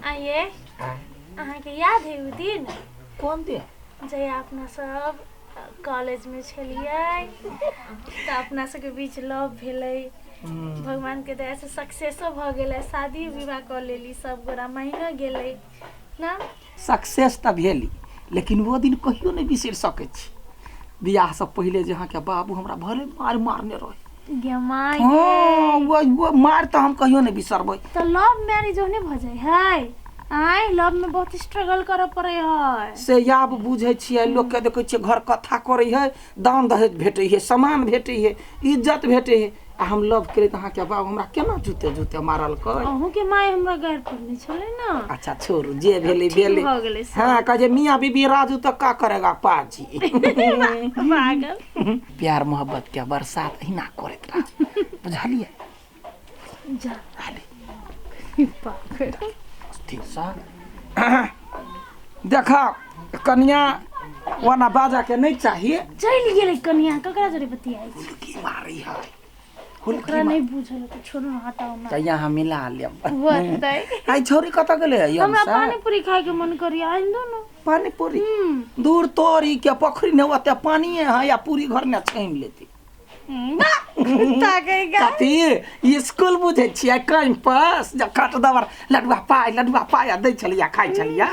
आइए अहाँ के याद है उ दिन कौन दिन जे अपना सब कॉलेज में छलिए तो अपना सबके बीच लव भेलै भगवान के दया से सक्सेसो भ गेलै शादी विवाह कर लेली सब गोरा महीना गेलै ना सक्सेस त भेली लेकिन वो दिन कहियो नहीं बिसर सकै छी बियाह से पहले जे अहाँ के बाबू हमरा भले मारने रहे गेमाई हाँ वो मार तो हम कहियो नहीं बिसरबै तो लव मैरिज होने भ जाय है आई लव में बहुत स्ट्रगल करे पड़े है से आब बुझे छियै लोग के देखे छियै घर कथा करे है दान दहेज भेटे है सामान भेटे है इज्जत भेटे है आ हम लव करे त अहाँ के बाबू हमरा केना जूते मारल कर अहू के माय हमरा घर पर नहीं छले ना अच्छा छोड़ू जे भेले भेले हां कहे मियां बीबी राजू तो का करेगा पाजी पागल प्यार मोहब्बत के बरसात ही ना करत रहा बुझलिए जा आले पागल ठीक सा देखा कन्या वाना बाजा के नहीं चाहिए चल गेलै कन्या ककरा जोरे बतियाई की मारी है ओकरा नहीं बुझल तो छोड़ो हटाओ ना कहिया हम मिला लेब बताई आई छोरी कत गेले है हमरा पानी पूरी खाए के मन करी आइन दो ना पानी पूरी दूर तोरी के पोखरी ने ओते पानी है या पूरी घर में छाइन लेती ताकेगा कथी स्कूल बुझे छियै कैंपस जब काट दवर लडुआ पाया दै छलिया खाइ छलिया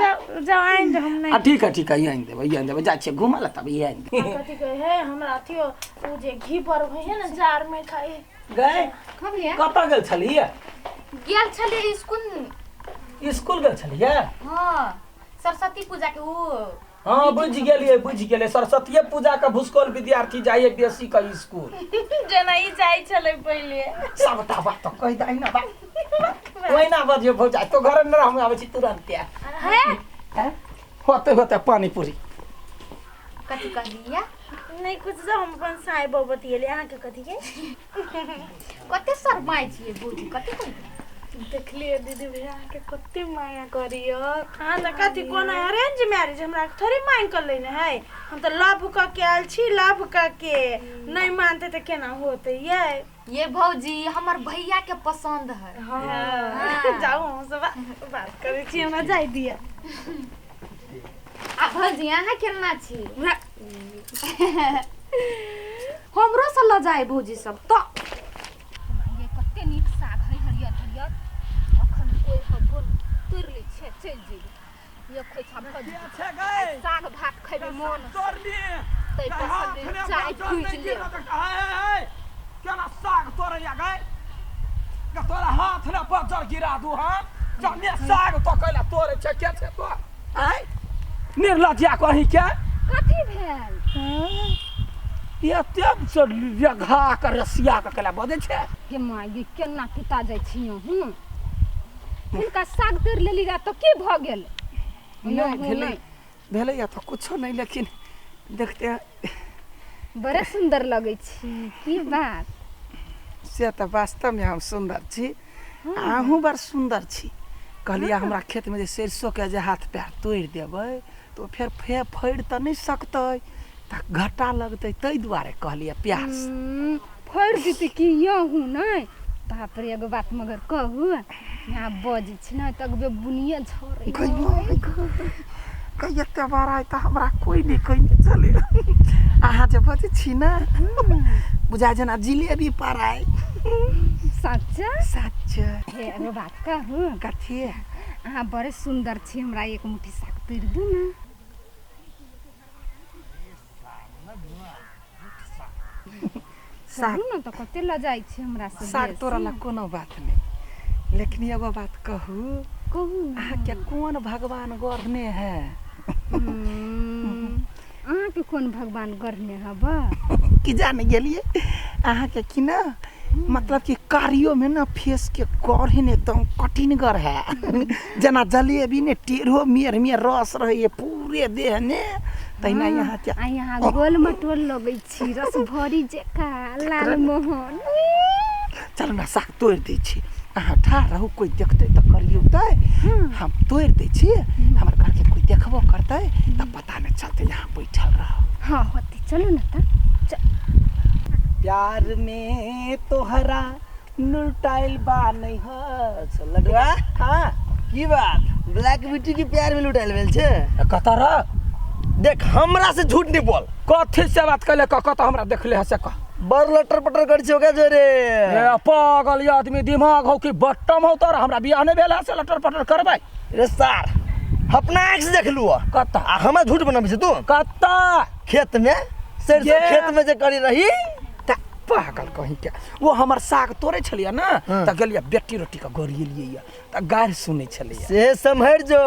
जा आइन दे हम नहीं ठीक है आइन देबै जा छियै घुमला तब आइन दे कथी कहे है हमरा अथियो उ जे घी पर है ना जार में खाए गए कब लिया कत गेल छलिए गेल छलिए स्कूल गेल छलिए हां सरस्वती पूजा के उ हाँ बुझ गेलिए सरस्वती पूजा का भूसकोल विद्यार्थी जाइए बेसी का स्कूल जना ही जाई छले पहिले सबटा बात तो कह दई ना बा ओइ ना बजियो भौ जाय तो घर में हम आबै छी तुरंत है होते पानी पूरी कथी कह लिया नहीं कुछ जो हम अपन साई बबतियले अहाँ के कथी के कते शर्माई छिए बूढ़ी कते कोइ देखलिए दीदी भैया के कते माया करियो हां त कथी कोना अरेंज मैरिज हमरा थोड़ी मांग कर लेने है हम तो लव का के आल छी लव का के नहीं मानते तो केना होते ये भौजी हमर भैया के पसंद है हां जाओ हम सब बात करे छी हमरा जाय दिया आ भौजी अहाँ केना छी हमरो से ल जाय भौजी सब तो ये कते नीक साग है हरियर अखन कोई हबन तोड़ ले छे चल जी ये खोइ छा भौजी साग भात खैबे मन तोड़नी तै पसंद चाय पीज ले केना साग तोड़लिया गए का तोरा हाथ ना पत्थर गिरा दू हम जमे साग तो कैला तोड़े छे के छे तो आय निर्लज्जा कहि के कथी भेल ये तब से जगह के रसिया के कला बदे छे हे माय ये केना पिता जाय छियो हुनका साग तोड़ लेली रा तो की भ गेल नहीं भेले या तो कुछो नहीं लेकिन देखते बड़े सुंदर लगे छी की बात से तो वास्तव में हम सुंदर छी आहू बड़ सुंदर छी कहलिया हमरा खेत में जे सरसों के जे हाथ पैर तोड़ देबै तो फिर फैड़ त नहीं सकतै त घाटा लगतै तै दुआरे कहलिया प्यास फैड़ देती की यहू नहीं ता पर एगो बात मगर कहू यहाँ बजी छी ना तक बे बुनिया झरे कहिए ते बाराय त हमरा कोई नहीं कहि चले आहा जे बजी छी ना बुझा जना जिलेबी पाराय सच्चा हे एगो बात कहू कथी अहाँ बड़े सुंदर छी हमरा एक मुट्ठी साग तोड़ दू ना साग न त कते ल जाय छी हमरा से साग तोड़ला कोनो बात नहीं लेकिन एगो बात कहू अहाँ के कौन भगवान गढ़ने है अहाँ के कौन भगवान गढ़ने हबा कि जाने गेलिए अहाँ के कि ना मतलब कि कार्यों में ना फेस के गढ़ ने एकदम कठिन गर है जना जलेबी ने टेढ़ो मेर में रस रहे पूरे देह ने तैना यहाँ गोल मटोल लगे छी रस भरी जेका लाल मोहन चलो ना साग तोड़ दे छी अहाँ ठाड़ रहू कोई देखते तो करियो हम तोड़ दे छी हमर घर के कोई देखबो करते तब पता नहीं चलते यहाँ बैठल रह हां होती चलो ना त प्यार में तोहरा लुटाइल बा नहीं है लडुआ हां की बात ब्लैक ब्यूटी की प्यार में लुटाइल भेल छे कतर देख हमरा से झूठ नहीं बोल कथी से बात कैले कत हमरा देखले हसे का बर लटर पटर कर छो के जोरे ए पागल आदमी दिमाग हो कि बट्टम हो तोर हमरा बियाह नहीं भेल हसे लटर पटर करबै रे सार अपना आँख से देख लू कत आ हमरा झूठ बनाबी छे तू कत खेत में सरसों ये- खेत में जे करी रही त पागल कहीं के वो हमर साग तोड़े छलिया ना हाँ। त गेलिया बेटी रोटी का गोरियलिए त गार सुनै छलिया से समझ जो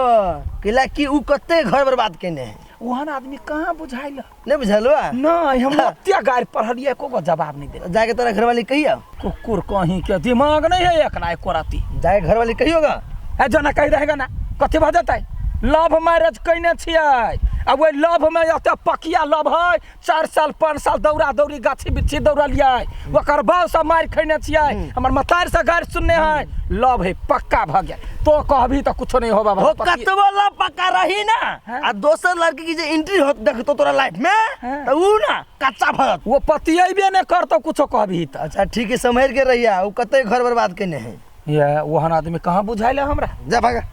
किला कि उ कते घर बर्बाद केने है ओहन आदमी कहाँ बुझाइल नहीं बुझलवा नहीं हम अत्या गार पढ़लिए एको गो जवाब नहीं दे जाके तोरा घरवाली कहिया कुकुर कहीं के दिमाग नहीं है एक ना एको राती जाके घरवाली कहियोगा है जना कही रहेगा ना कथी भऽ जेतै लव मैरिज कैने छियै अब वही लव में एते पकिया लव है 4 साल 5 साल दौड़ा दौड़ी गाछी बिछी दौड़लिए ओकर बाद से मार खैने छियै हमर मतार से गारि सुनने है लव है पक्का भ गेल तो कहबी तो कुछो नहीं होबा हो कतबो ला पक्का रही ना हाँ। आ दोसर लड़की की जे एंट्री होत देखतो तोरा लाइफ में हाँ। तो उ ना कच्चा भरत वो पतियेबे नहीं करतो कुछो कहबी त अच्छा ठीक है समझ के रहिया उ कते घर बर्बाद केने है ये ओहन आदमी कहाँ बुझाइले हमरा जा भागा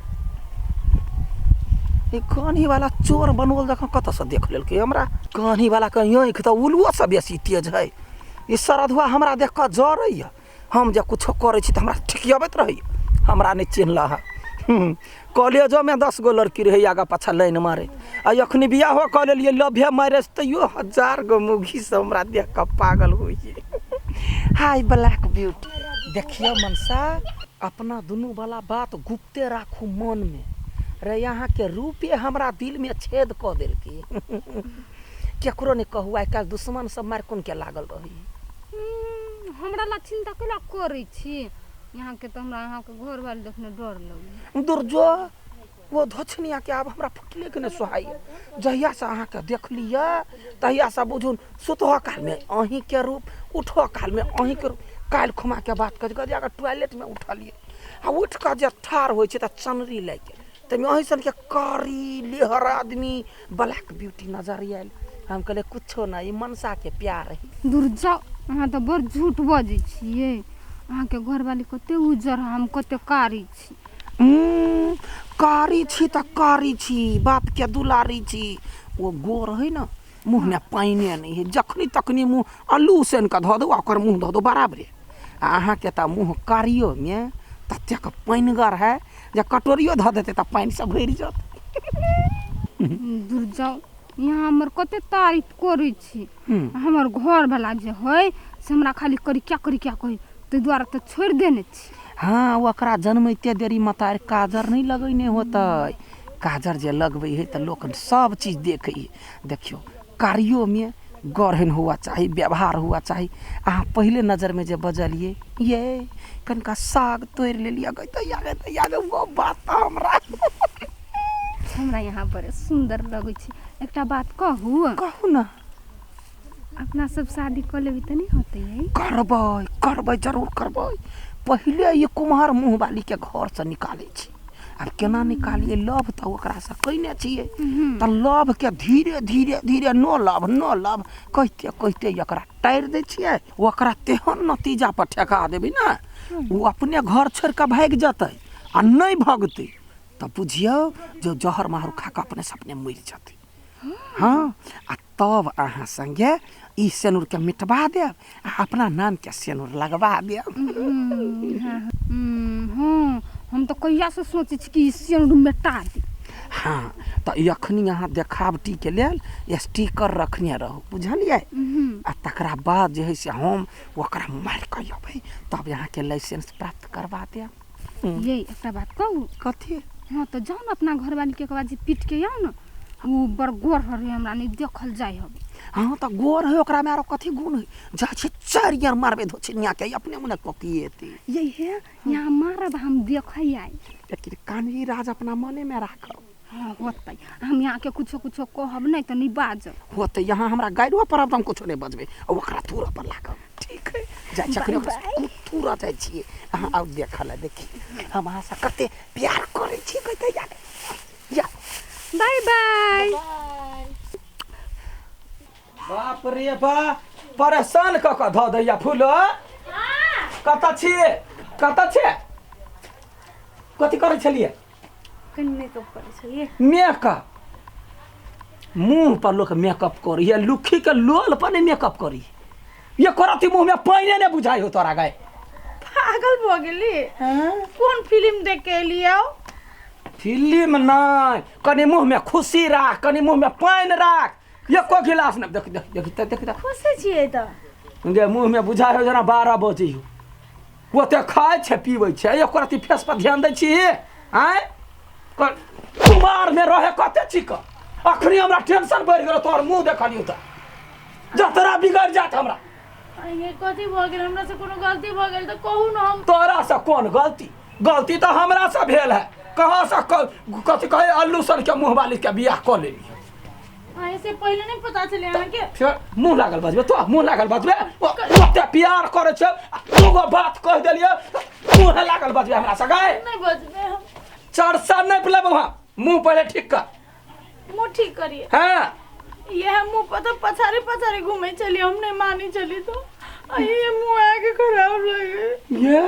ई कान्ही वाला चोर बनोल देखो कत से देख लेलकै हमरा कान्ही वाला कहीं आँख तो उल्लुओ से बेसी तेज है ई सरधुआ हमरा देख के जरैया हम जे कुछो करे छी त हमरा ठिकियाबैत रही हमरा नहीं चिन्हला है कॉलेजो में 10 गो लड़की रही आगा पाछा लाइन मारे आ अखनी बियाह हो कऽ लेलिए लव मैरिज तैयो 1000 गो मुगी से हमरा देख के पागल होइए हाय ब्लैक ब्यूटी देखियो मनसा अपना दुनू वाला बात गुप्ते राखू मन में रे यहाँ के रूपे हमरा दिल में छेद कऽ देलकै केकरो नहीं कहू आइ काल्हि दुश्मन सब मारि कोन के लागल रही हमरा ला चिंता केला करै छी यहाँ के तो हमरा यहाँ के घर वाले देखने डर लगे दुर्जो वो धोछनिया के आब हमरा फुटले के नहीं सुहाई जहिया से अहाँ के देख लिया तहिया से बुझुन सुतहो काल में अहीं के रूप उठो काल में अहीं के रूप काल खुमा के बात कर जाकर टॉयलेट में उठलिए आ उठ के जे ठार होइ छै त चनरी लागि गेल तमे अहीं सन के कारी लेहर आदमी ब्लैक ब्यूटी नजर आयल हम कहले कुछो ना ई मनसा के प्यार है दूर जाओ अहाँ तो बड़ झूठ बजै छियै अहाँ के घर वाली कते उजर हम कते कारी छी कारी छी त कारी छी बाप के दुलारी छी वो गोर है ना मुँह में पाइने नहीं है जखनी तखनी मुँह अल्लू सन का धो दो ओकर मुँह धो दो बराबरे अहाँ के त मुँह कारियो में ततेक पानिगर है जे कटोरियो धो देते त पानि से भरि जात दूर जाओ यहाँ हमर कते तारीफ करै छी हमर घर वाला जे है से हमरा खाली करी क्या कही ताहि दुआरे तो छोड़ देने छी हाँ ओकरा जन्मैते देरी मतार काजर नहीं लगैने होतै काजर जे लगबै है त लोक सब चीज देखै है देखियो कारियो में गढ़न हुआ चाहिए व्यवहार हुआ चाहिए अहाँ पहले नजर में जे बजलिए ये कनका साग तोड़ लेलिए गई वो बात हमरा हमरा यहाँ बड़े सुंदर लगै छी एकटा बात कहू कहू ना अपना सब शादी कर लेबै त नहीं होतै करबै जरूर करबै पहले ये कुम्हार मुँह वाली के घर से निकाले छी अब केना निकालिए लव तो ओकरा से कहने छिए त लव के धीरे धीरे धीरे नो लव कहते एकरा टाइर दे छिए ओकरा तेहन नतीजा पर ठेका देबी ना वो अपने घर छोड़ के भाग जतै आ नहीं भगतै त बुझियो जो जहर मारू खा के अपने सपने मर जतै हाँ आ तब अहाँ संगे ई सेनुर के मिटवा देब आ अपना नाम के सेनुर लगवा देब हाँ हम तो कहिया से सोचे छी कि सेनुर मिटा दी हाँ तो अखनी अहाँ देखावटी के लेल स्टिकर रखने रहू बुझलिए आ तकरा बाद जे है से हम ओकरा मार के अबै तब यहाँ के लाइसेंस प्राप्त करवा देब ये एकटा बात कहू कथी हाँ तो जाओ ना अपना घर वाली के बाद जे पीट के आओ ना वो बड़ गोर है हमरा नहीं देखल जाय हम हाँ तो गोर है ओकरा में आरो कथी गुण है जा छे 4 यार मारबे धोछनिया के अपने मुने ककिएती यही है यहाँ मारब हम देखै आई लेकिन कानवी राज अपना मने में राखब हाँ होतै हम यहाँ के कुछो कहब नहीं तो नहीं बाजब होते यहाँ हमरा गाइडवा पर हम कुछो नहीं बजबे और ओकरा थूरा पर लागब ठीक है जा चकरी थूरा जाय छिए अहाँ आउ देखला देखी हम अहाँ से कते प्यार करे छी कहते या बाय बाय बाप रे बा परेशान क के ध दैया फूल कत छी कथी करे छलिए कहीं मेकअप करे छलिए मेकअप मुंह पर लोग मेकअप करी है लुखी के लोल पर नहीं मेकअप करी ये करती मुंह में पानी नहीं बुझाई हो तोरा गए पागल भ गेली कौन फिल्म देख के लियो फिल्म नहीं कनी मुंह में खुशी राख कनी मुंह में पानी राख एको गिलास न देख देख देख देख देख खुशी छिए त जे मुंह में बुझाई हो जना 12 बजे हो ओते खाए छे पीबै छे एको रति फेस पर ध्यान दै छी आय कुमार में रहे कते चिक अखनी हमरा टेंशन बढ़ गेल तोर मुंह देखलियो त जतरा बिगड़ जात हमरा ये कथी भ गेल हमरा से कोनो गलती भ गेल त कहू न हम तोरा से कौन गलती गलती तो हमरा से भेल है कहाँ से कथी कहे अल्लू सर के मुंह वाली के बियाह क लेली ऐसे पहले नहीं पता चले अहाँ के फिर मुंह लागल बजबे तो मुंह लागल बजबे ओते प्यार करे छ दूगो बात कह देलिए मुंह लागल बजबे हमरा से गए नहीं बजबे हम चरसा नहीं पले वहां मुंह पहले ठीक कर मुंह ठीक करिए हां ये मुंह पर तो पछाड़ी पछाड़ी घूमे चली हम नहीं मानी चली तो ये मुंह आगे खराब लगे ये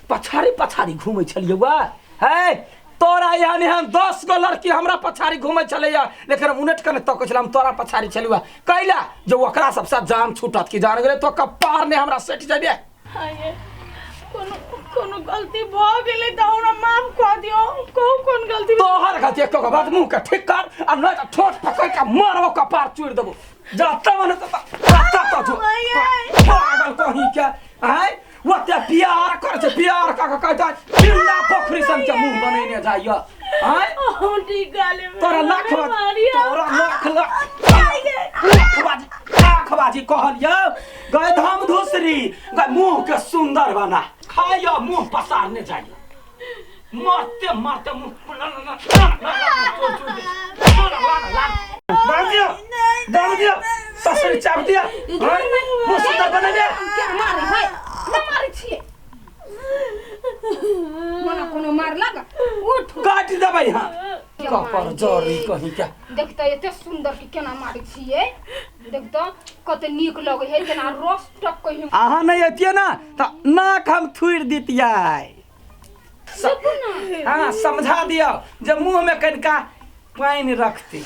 पछाड़ी पछाड़ी घूमे चलिए वा है तोरा यानी हम 10 गो लड़की हमरा पछाड़ी घूमे चले या लेकिन उनट कने तक हम तोरा पछाड़ी चलुआ कैला जो ओकरा सबसे जान छूटत की जान गेले तो कपार ने हमरा सेट जाबे ये कोनो कोनो गलती भ गेले त हमरा माफ क दियो कहू कोन गलती तोहर गलती एको के बाद मुंह के ठीक कर आ नहीं त ठोट पकड़ के मारबो कपार चूड़ देबो जाता मन त जो पागल कहीं के है ओते प्यार कर छे प्यार का कहता जिंदा पोखरी सन के मुंह बनेने जाइयो हैं हम ठीक गाले में तोरा लाख तोरा लाख बाजी कहलियो गए धाम धूसरी गए मुंह के सुंदर बना खाइयो मुंह पसारने जाइयो मरते मरते मुंह डाल दिया ससुर चाप दिया मुंह सुंदर बना दे क्या मारे भाई ना मारे छिए मना कोनो मार लगा उठ काट दे भाई हां कपर जोरी कहीं क्या देख त एते सुंदर के केना मारे छिए देख त कते नीक लगे है केना रस टक कहि आहा नहीं अतिए ना त नाक हम थुड़ दितियै हां समझा दियो जे मुंह में कनका पानी रखती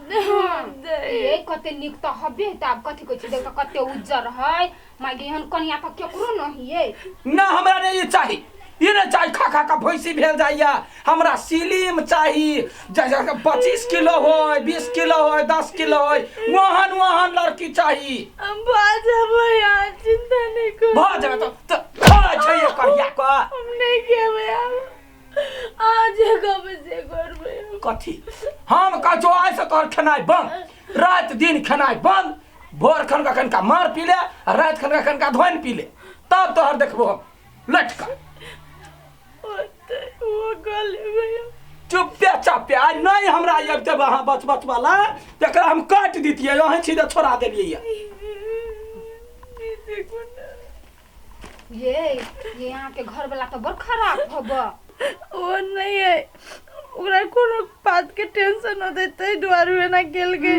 ए कते नीक त हबे त अब कथि कहै छी देख त कते उज्जर है मागे हन कनिया त केकरो नहीं है ना हमरा नहीं चाहिए ये ना चाहिए खा खा का भैंसी भेल जाइया हमरा सिलीम चाहिए जैसे 25 किलो हो 20 किलो हो 10 किलो हो वहां वहां लड़की चाहिए हम बाजा भैया चिंता नहीं करो भाज तो खा चाहिए करिया का हम नहीं के भैया आज कब से करबे कथी हम का जो आए से तोहर खनाई बंद रात दिन खनाई बंद भोर खन का मार पी ले रात खन का धोइन पी ले तब तोहर देखबो हम लटका वो गले भैया चुपे चापे आज नहीं हमरा अब जब वहां बच वाला तकरा हम काट दीतिए यहीं सीधे छोड़ा देलिए ये यहाँ के घर वाला तो बड़ खराब हबा वो नहीं है ओकरा कोनो बात के टेंशन न देते डर हुए ना गेल के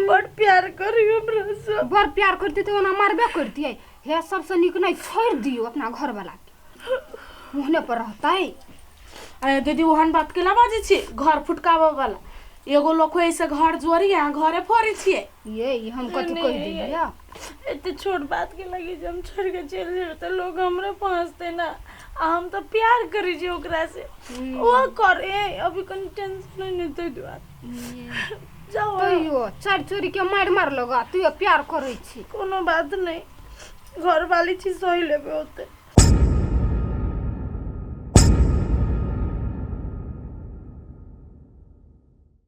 बड़ प्यार करी हमरा से बड़ प्यार करती तो ना मारबे करती है हे सबसे निक नहीं छोड़ दियो अपना घर वाला के मुहने पर रहता है अरे दीदी ओहन बात के ला बाजे छी घर फुटकावा वाला एगो लोग ऐसे घर जोरी यहाँ घरे फोड़ी छिए ये हम कथि कह दिया इतने छोट बात के लगी जब हम छोड़ के चल जाए तो लोग हमरा पहुंचते ना हम तो प्यार करी जे ओकरा से वो करे अभी कोई टेंशन नहीं तो बात जाओ तैयो चार चोरी के मार लगा तू प्यार करे छी कोनो बात नहीं घर वाली चीज सही लेबे होते